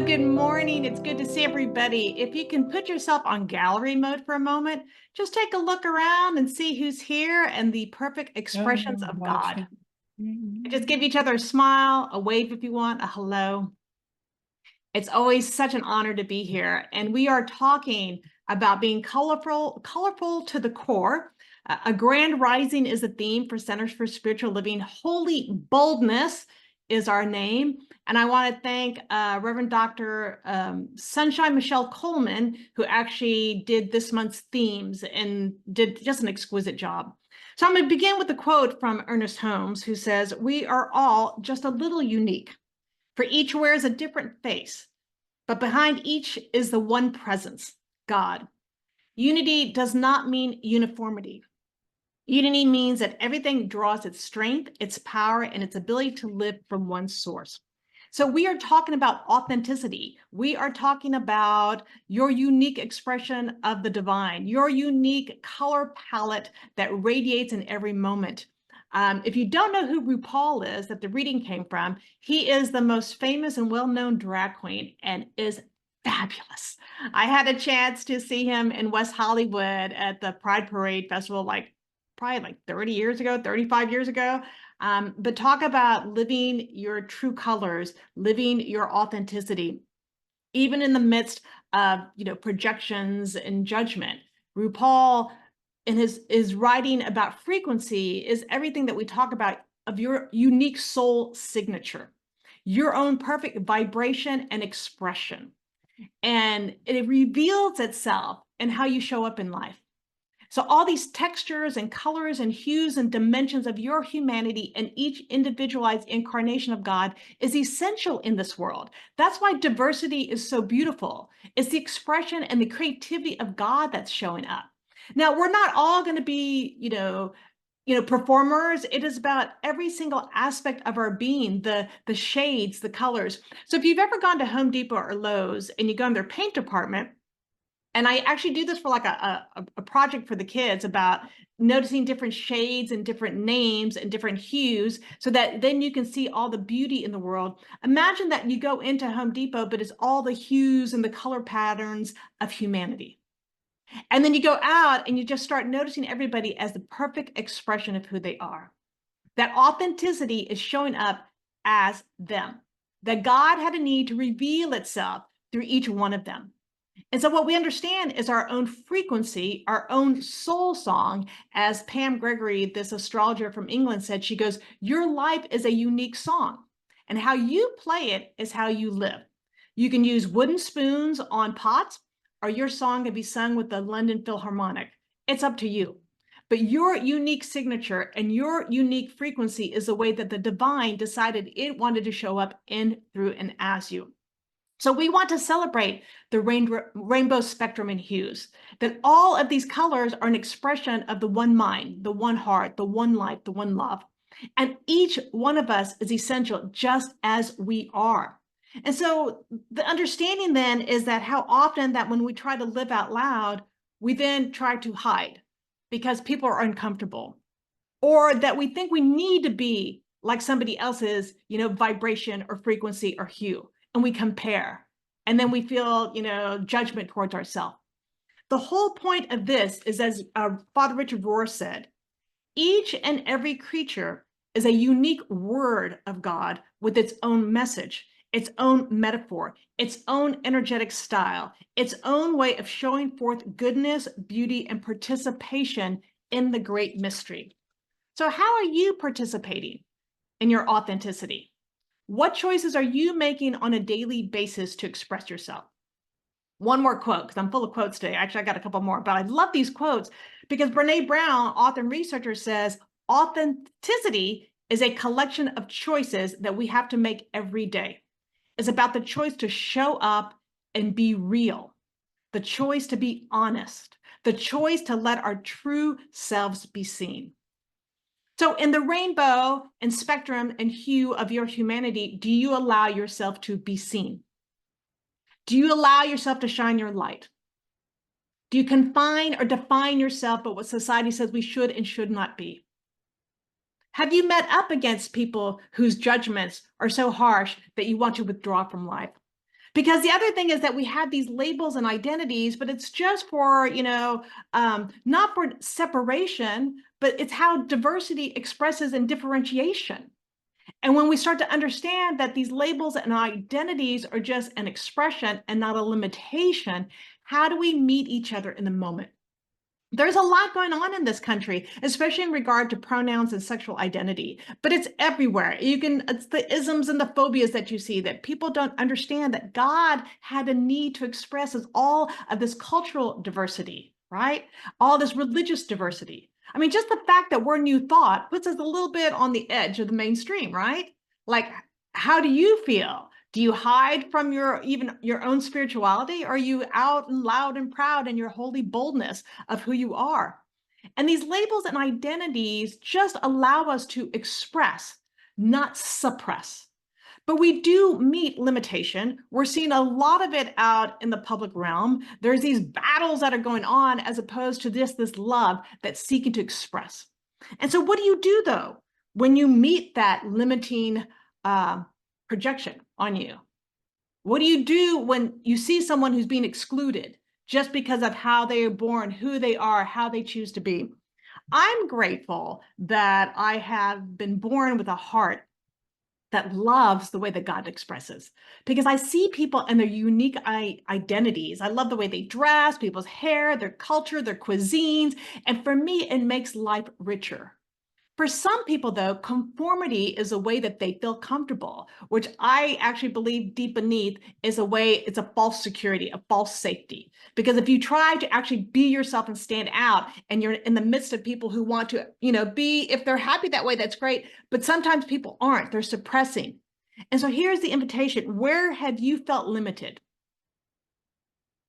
good morning. It's good to see everybody. If you can put yourself on gallery mode for a moment, just take a look around and see who's here and the perfect expressions of God. Just give each other a smile, a wave if you want, a hello. It's always such an honor to be here. And we are talking about being colorful to the core. A grand rising is the theme for Centers for Spiritual Living. Holy boldness is our name. And I want to thank Reverend Dr. Sunshine Michelle Coleman, who actually did this month's themes and did just an exquisite job. So I'm going to begin with a quote from Ernest Holmes, who says, "We are all just a little unique, for each wears a different face, but behind each is the one presence, God. Unity does not mean uniformity. Unity means that everything draws its strength, its power, and its ability to live from one source." So we are talking about authenticity. We are talking about your unique expression of the divine, your unique color palette that radiates in every moment. If you don't know who RuPaul is, that the reading came from, he is the most famous and well-known drag queen and is fabulous. I had a chance to see him in West Hollywood at the Pride Parade Festival, probably like 30 years ago, 35 years ago. But talk about living your true colors, living your authenticity, even in the midst of projections and judgment. RuPaul, in his writing about frequency, is everything that we talk about of your unique soul signature, your own perfect vibration and expression. And it reveals itself in how you show up in life. So all these textures and colors and hues and dimensions of your humanity and each individualized incarnation of God is essential in this world. That's why diversity is so beautiful. It's the expression and the creativity of God that's showing up. Now, we're not all going to be, performers. It is about every single aspect of our being, the shades, the colors. So if you've ever gone to Home Depot or Lowe's and you go in their paint department, and I actually do this for like a project for the kids about noticing different shades and different names and different hues so that then you can see all the beauty in the world. Imagine that you go into Home Depot, but it's all the hues and the color patterns of humanity. And then you go out and you just start noticing everybody as the perfect expression of who they are. That authenticity is showing up as them, that God had a need to reveal itself through each one of them. And so what we understand is our own frequency, our own soul song. As Pam Gregory, this astrologer from England, said, she goes, "Your life is a unique song, and how you play it is how you live. You can use wooden spoons on pots, or your song can be sung with the London Philharmonic. It's up to you. But your unique signature and your unique frequency is the way that the divine decided it wanted to show up in, through, and as you." So we want to celebrate the rainbow spectrum in hues, that all of these colors are an expression of the one mind, the one heart, the one life, the one love. And each one of us is essential just as we are. And so the understanding then is that how often that when we try to live out loud, we then try to hide because people are uncomfortable, or that we think we need to be like somebody else's, vibration or frequency or hue. And we compare, and then we feel, judgment towards ourselves. The whole point of this is, as Father Richard Rohr said, each and every creature is a unique word of God with its own message, its own metaphor, its own energetic style, its own way of showing forth goodness, beauty, and participation in the great mystery. So how are you participating in your authenticity? What choices are you making on a daily basis to express yourself? One more quote, because I'm full of quotes today. Actually, I got a couple more, but I love these quotes because Brene Brown, author and researcher, says authenticity is a collection of choices that we have to make every day. It's about the choice to show up and be real, the choice to be honest, the choice to let our true selves be seen. So in the rainbow and spectrum and hue of your humanity, do you allow yourself to be seen? Do you allow yourself to shine your light? Do you confine or define yourself by what society says we should and should not be? Have you met up against people whose judgments are so harsh that you want to withdraw from life? Because the other thing is that we have these labels and identities, but it's just for, not for separation, but it's how diversity expresses in differentiation. And when we start to understand that these labels and identities are just an expression and not a limitation, how do we meet each other in the moment? There's a lot going on in this country, especially in regard to pronouns and sexual identity, but it's everywhere. It's the isms and the phobias that you see that people don't understand that God had a need to express as all of this cultural diversity, right? All this religious diversity. I mean, just the fact that we're New Thought puts us a little bit on the edge of the mainstream, right? Like, how do you feel? Do you hide from even your own spirituality? Or are you out and loud and proud in your holy boldness of who you are? And these labels and identities just allow us to express, not suppress. But we do meet limitation. We're seeing a lot of it out in the public realm. There's these battles that are going on as opposed to this love that's seeking to express. And so what do you do though when you meet that limiting projection on you? What do you do when you see someone who's being excluded just because of how they are born, who they are, how they choose to be? I'm grateful that I have been born with a heart that loves the way that God expresses, because I see people and their unique identities. I love the way they dress, people's hair, their culture, their cuisines. And for me, it makes life richer. For some people, though, conformity is a way that they feel comfortable, which I actually believe deep beneath is it's a false security, a false safety. Because if you try to actually be yourself and stand out, and you're in the midst of people who want to, if they're happy that way, that's great. But sometimes people aren't, they're suppressing. And so here's the invitation. Where have you felt limited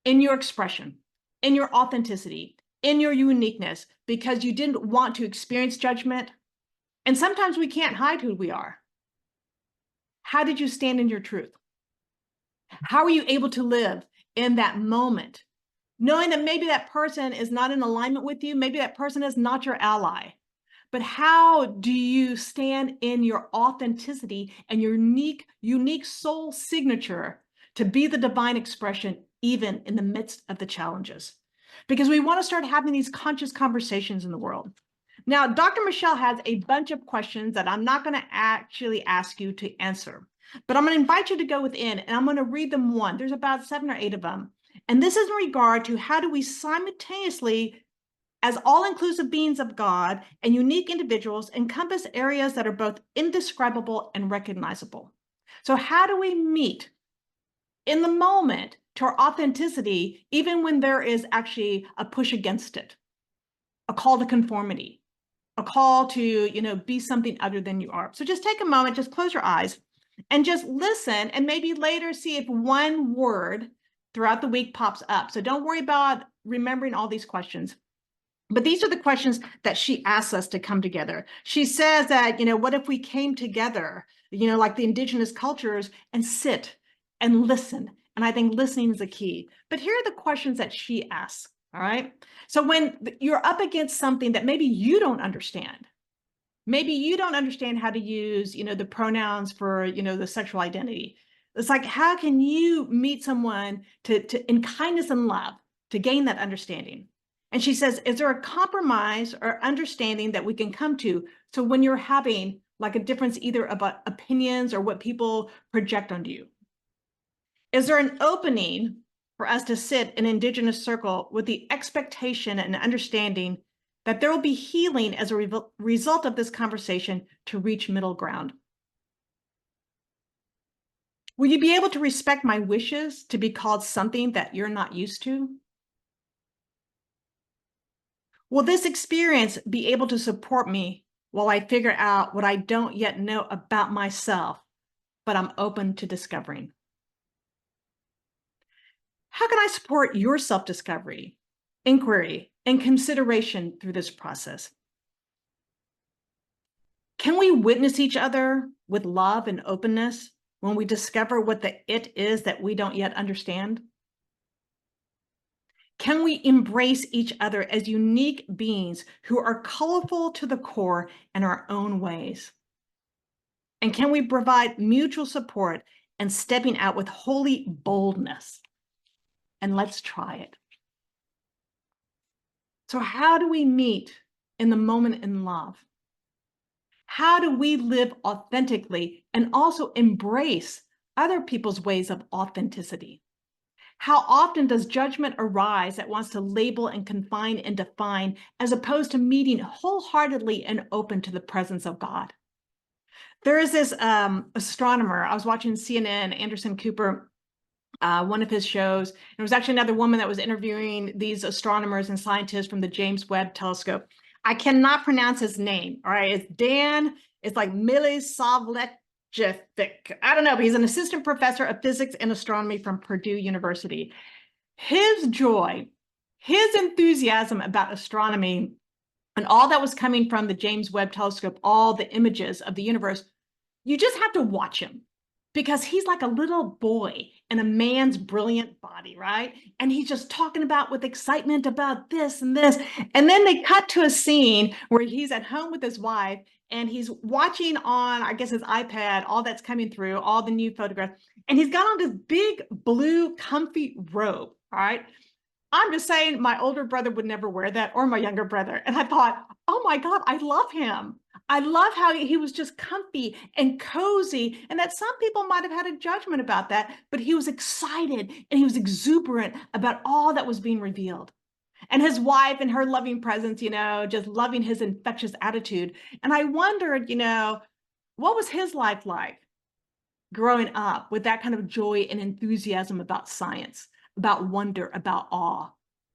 in your expression, in your authenticity, in your uniqueness, because you didn't want to experience judgment? And sometimes we can't hide who we are. How did you stand in your truth? How are you able to live in that moment, knowing that maybe that person is not in alignment with you, maybe that person is not your ally? But how do you stand in your authenticity and your unique soul signature to be the divine expression, even in the midst of the challenges? Because we want to start having these conscious conversations in the world. Now, Dr. Michelle has a bunch of questions that I'm not going to actually ask you to answer, but I'm going to invite you to go within and I'm going to read them one. There's about 7 or 8 of them. And this is in regard to how do we simultaneously, as all-inclusive beings of God and unique individuals, encompass areas that are both indescribable and recognizable. So how do we meet in the moment to our authenticity, even when there is actually a push against it, a call to conformity, a call to, be something other than you are? So just take a moment, just close your eyes and just listen, and maybe later see if one word throughout the week pops up. So don't worry about remembering all these questions. But these are the questions that she asks us to come together. She says that, what if we came together, like the indigenous cultures, and sit and listen? And I think listening is the key. But here are the questions that she asks, all right? So when you're up against something that maybe you don't understand, maybe you don't understand how to use, the pronouns for, the sexual identity. It's like, how can you meet someone to in kindness and love to gain that understanding? And she says, is there a compromise or understanding that we can come to? So when you're having like a difference either about opinions or what people project onto you, is there an opening for us to sit in indigenous circle with the expectation and understanding that there will be healing as a result of this conversation to reach middle ground? Will you be able to respect my wishes to be called something that you're not used to? Will this experience be able to support me while I figure out what I don't yet know about myself, but I'm open to discovering? How can I support your self-discovery, inquiry, and consideration through this process? Can we witness each other with love and openness when we discover what the it is that we don't yet understand? Can we embrace each other as unique beings who are colorful to the core in our own ways? And can we provide mutual support and stepping out with holy boldness. And let's try it. So how do we meet in the moment in love? How do we live authentically and also embrace other people's ways of authenticity? How often does judgment arise that wants to label and confine and define, as opposed to meeting wholeheartedly and open to the presence of God? There is this astronomer, I was watching CNN, Anderson Cooper, one of his shows. There was actually another woman that was interviewing these astronomers and scientists from the James Webb Telescope. I cannot pronounce his name. All right, it's Dan. It's like Milosavljevic. I don't know, but he's an assistant professor of physics and astronomy from Purdue University. His joy, his enthusiasm about astronomy, and all that was coming from the James Webb Telescope, all the images of the universe, you just have to watch him, because he's like a little boy in a man's brilliant body, right? And he's just talking about with excitement about this and this. And then they cut to a scene where he's at home with his wife and he's watching on, I guess, his iPad, all that's coming through, all the new photographs. And he's got on this big blue comfy robe, all right? I'm just saying my older brother would never wear that, or my younger brother. And I thought, oh my God, I love him. I love how he was just comfy and cozy, and that some people might have had a judgment about that, but he was excited and he was exuberant about all that was being revealed. And his wife and her loving presence, just loving his infectious attitude. And I wondered, what was his life like growing up with that kind of joy and enthusiasm about science, about wonder, about awe?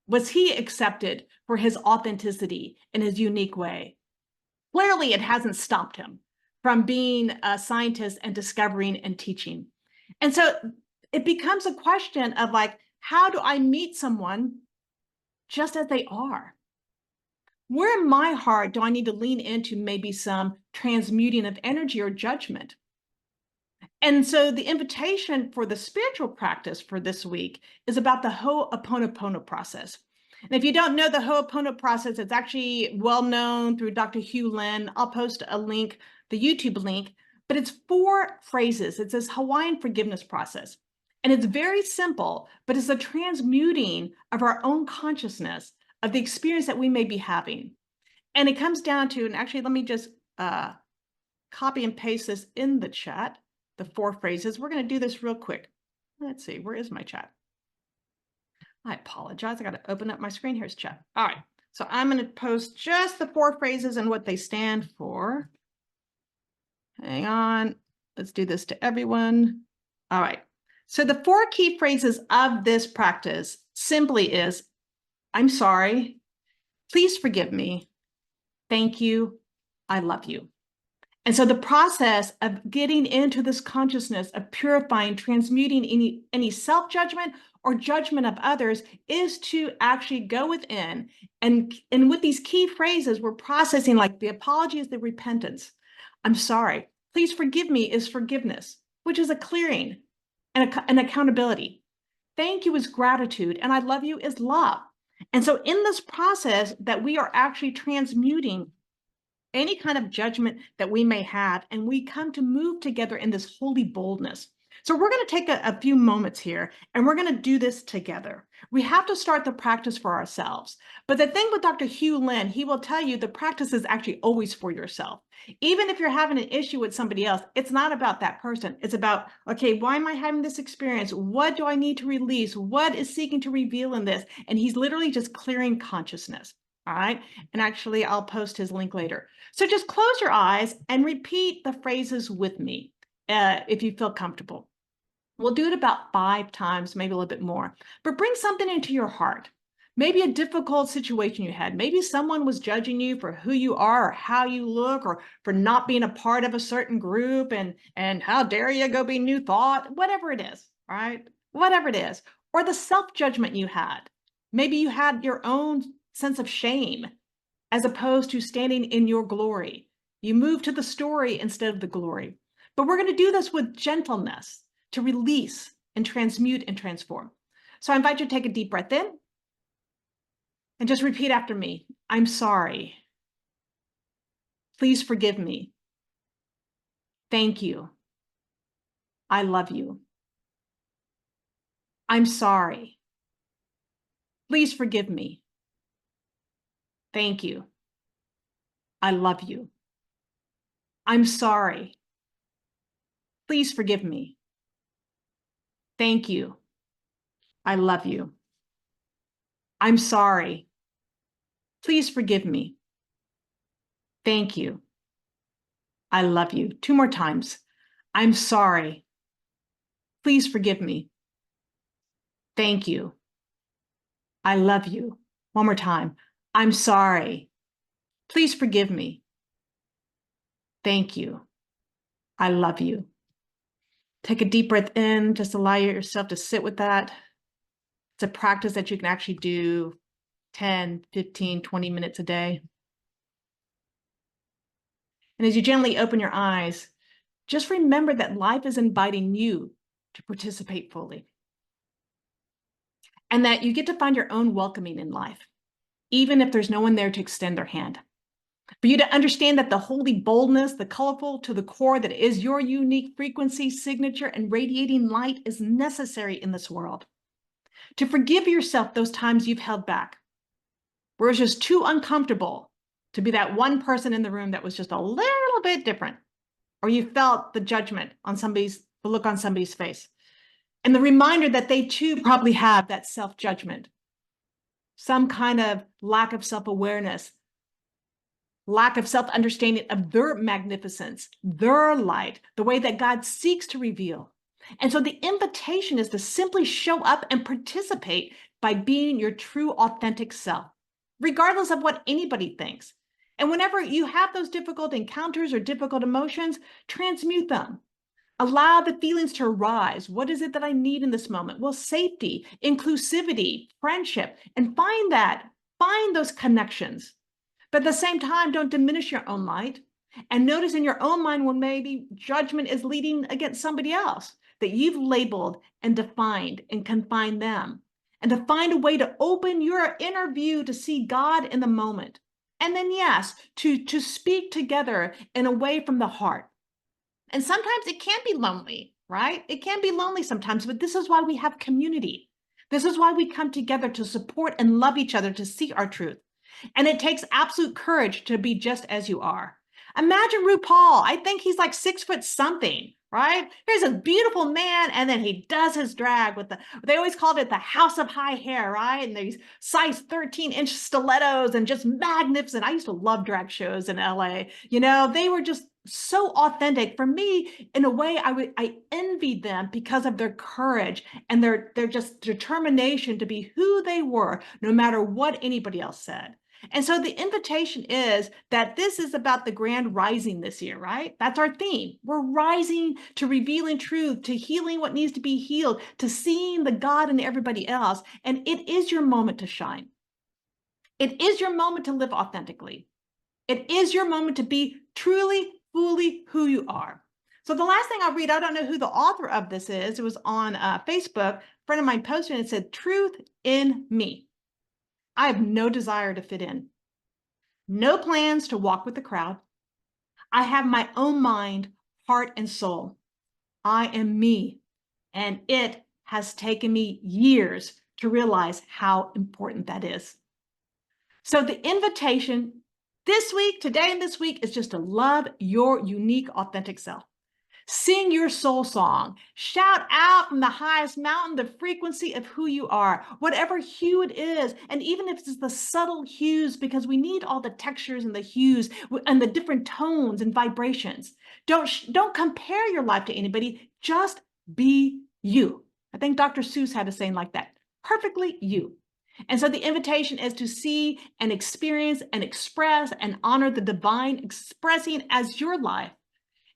Was he accepted for his authenticity in his unique way? Clearly, it hasn't stopped him from being a scientist and discovering and teaching. And so it becomes a question of like, how do I meet someone just as they are? Where in my heart do I need to lean into maybe some transmuting of energy or judgment? And so the invitation for the spiritual practice for this week is about the Ho'oponopono process. And if you don't know the Ho'oponopono process, it's actually well known through Dr. Hugh Lin. I'll post a link, the YouTube link, but it's 4 phrases. It's this Hawaiian forgiveness process. And it's very simple, but it's a transmuting of our own consciousness of the experience that we may be having. And it comes down to, and actually, let me just copy and paste this in the chat, the 4 phrases. We're going to do this real quick. Let's see, where is my chat? I apologize. I got to open up my screen. Here's chat. All right. So I'm going to post just the 4 phrases and what they stand for. Hang on. Let's do this to everyone. All right. So the 4 key phrases of this practice simply is, I'm sorry. Please forgive me. Thank you. I love you. And so the process of getting into this consciousness of purifying, transmuting any self-judgment or judgment of others is to actually go within. And with these key phrases, we're processing like the apology is the repentance. I'm sorry. Please forgive me is forgiveness, which is a clearing and an accountability. Thank you is gratitude. And I love you is love. And so in this process that we are actually transmuting any kind of judgment that we may have, and we come to move together in this holy boldness. So we're going to take a few moments here, and we're going to do this together. We have to start the practice for ourselves. But the thing with Dr. Hugh Lin, he will tell you the practice is actually always for yourself. Even if you're having an issue with somebody else, it's not about that person. It's about, okay, why am I having this experience? What do I need to release? What is seeking to reveal in this? And he's literally just clearing consciousness. All right. And actually, I'll post his link later. So just close your eyes and repeat the phrases with me if you feel comfortable. We'll do it about 5 times, maybe a little bit more, but bring something into your heart. Maybe a difficult situation you had. Maybe someone was judging you for who you are or how you look, or for not being a part of a certain group, and how dare you go be new thought, whatever it is, right? Whatever it is. Or the self-judgment you had. Maybe you had your own sense of shame as opposed to standing in your glory. You move to the story instead of the glory. But we're going to do this with gentleness to release and transmute and transform. So I invite you to take a deep breath in and just repeat after me. I'm sorry. Please forgive me. Thank you. I love you. I'm sorry. Please forgive me. Thank you. I love you. I'm sorry. Please forgive me. Thank you. I love you. I'm sorry. Please forgive me. Thank you. I love you. 2 more times. I'm sorry. Please forgive me. Thank you. I love you. 1 more time. I'm sorry. Please forgive me. Thank you. I love you. Take a deep breath in. Just allow yourself to sit with that. It's a practice that you can actually do 10, 15, 20 minutes a day. And as you gently open your eyes, just remember that life is inviting you to participate fully. And that you get to find your own welcoming in life, even if there's no one there to extend their hand. For you to understand that the holy boldness, the colorful to the core that is your unique frequency, signature, and radiating light is necessary in this world. To forgive yourself those times you've held back, where it's just too uncomfortable to be that one person in the room that was just a little bit different, or you felt the judgment on the look on somebody's face. And the reminder that they too probably have that self-judgment, some kind of lack of self-awareness, lack of self-understanding of their magnificence, their light, the way that God seeks to reveal. And so the invitation is to simply show up and participate by being your true, authentic self, regardless of what anybody thinks. And whenever you have those difficult encounters or difficult emotions, transmute them. Allow the feelings to arise. What is it that I need in this moment? Well, safety, inclusivity, friendship, and find those connections. But at the same time, don't diminish your own light. And notice in your own mind when maybe judgment is leading against somebody else that you've labeled and defined and confined them. And to find a way to open your inner view to see God in the moment. And then, yes, to speak together in a way from the heart. And sometimes it can be lonely, right? It can be lonely sometimes, but this is why we have community. This is why we come together to support and love each other, to see our truth. And it takes absolute courage to be just as you are. Imagine RuPaul. I think he's like 6 foot something, right? Here's a beautiful man, and then he does his drag with they always called it the house of high hair, right? And these size 13-inch stilettos and just magnificent. I used to love drag shows in LA. They were just so authentic. For me, in a way, I envied them because of their courage and their just determination to be who they were, no matter what anybody else said. And so the invitation is that this is about the grand rising this year, right? That's our theme. We're rising to revealing truth, to healing what needs to be healed, to seeing the God in everybody else. And it is your moment to shine. It is your moment to live authentically. It is your moment to be truly, fully who you are. So the last thing I'll read, I don't know who the author of this is. It was on Facebook. A friend of mine posted and it said, "Truth in me. I have no desire to fit in, no plans to walk with the crowd. I have my own mind, heart, and soul. I am me, and it has taken me years to realize how important that is." So the invitation this week, today and this week, is just to love your unique, authentic self. Sing your soul song. Shout out from the highest mountain the frequency of who you are, whatever hue it is. And even if it's the subtle hues, because we need all the textures and the hues and the different tones and vibrations. Don't compare your life to anybody. Just be you. I think Dr. Seuss had a saying like that. Perfectly you. And so the invitation is to see and experience and express and honor the divine expressing as your life.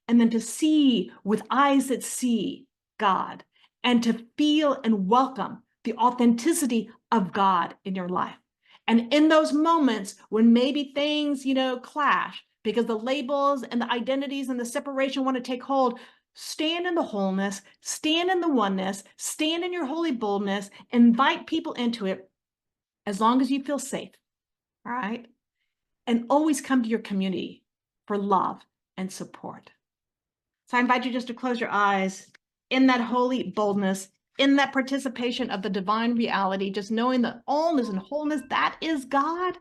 And then to see with eyes that see God, and to feel and welcome the authenticity of God in your life. And in those moments when maybe things, clash because the labels and the identities and the separation want to take hold, stand in the wholeness, stand in the oneness, stand in your holy boldness, invite people into it as long as you feel safe. All right. And always come to your community for love and support. So I invite you just to close your eyes, in that holy boldness, in that participation of the divine reality, just knowing that allness and wholeness, that is God.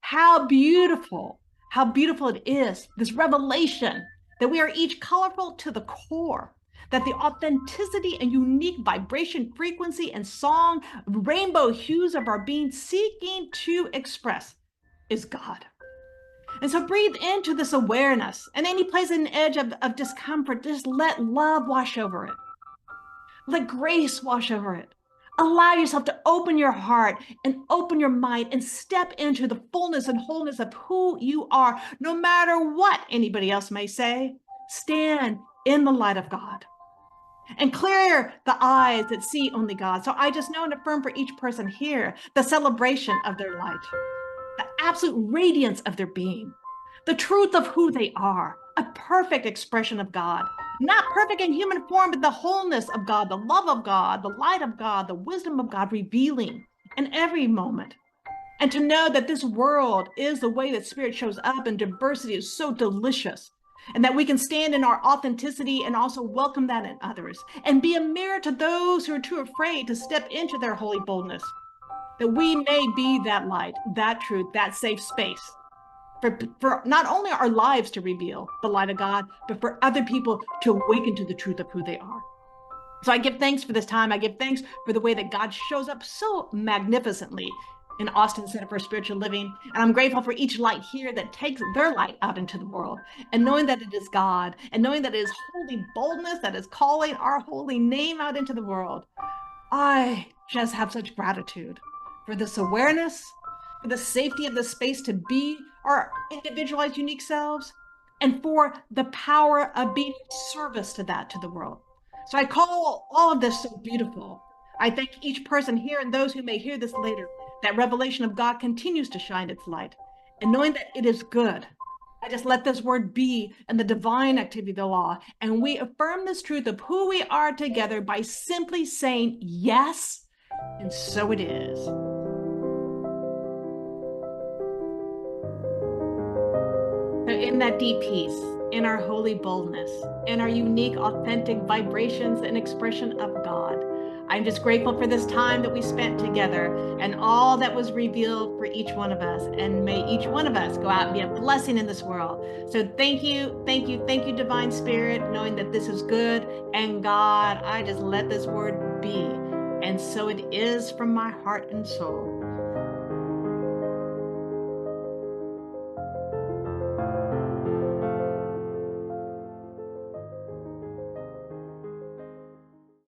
How beautiful it is, this revelation that we are each colorful to the core, that the authenticity and unique vibration, frequency, and song, rainbow hues of our being seeking to express is God. And so breathe into this awareness, and any place an edge of discomfort, just let love wash over it. Let grace wash over it. Allow yourself to open your heart and open your mind and step into the fullness and wholeness of who you are, no matter what anybody else may say. Stand in the light of God and clear the eyes that see only God. So I just know and affirm for each person here the celebration of their light, the absolute radiance of their being, the truth of who they are, a perfect expression of God, not perfect in human form, but the wholeness of God, the love of God, the light of God, the wisdom of God revealing in every moment. And to know that this world is the way that spirit shows up, and diversity is so delicious, and that we can stand in our authenticity and also welcome that in others and be a mirror to those who are too afraid to step into their holy boldness, that we may be that light, that truth, that safe space for not only our lives to reveal the light of God, but for other people to awaken to the truth of who they are. So I give thanks for this time. I give thanks for the way that God shows up so magnificently in Austin Center for Spiritual Living. And I'm grateful for each light here that takes their light out into the world, and knowing that it is God, and knowing that it is holy boldness that is calling our holy name out into the world. I just have such gratitude for this awareness, for the safety of the space to be our individualized, unique selves, and for the power of being service to that, to the world. So I call all of this so beautiful. I thank each person here and those who may hear this later, that revelation of God continues to shine its light. And knowing that it is good, I just let this word be and the divine activity of the law. And we affirm this truth of who we are together by simply saying yes, and so it is. So in that deep peace, in our holy boldness, in our unique, authentic vibrations and expression of God, I'm just grateful for this time that we spent together and all that was revealed for each one of us. And may each one of us go out and be a blessing in this world. So thank you, Divine Spirit, knowing that this is good. And God, I just let this word be. And so it is from my heart and soul.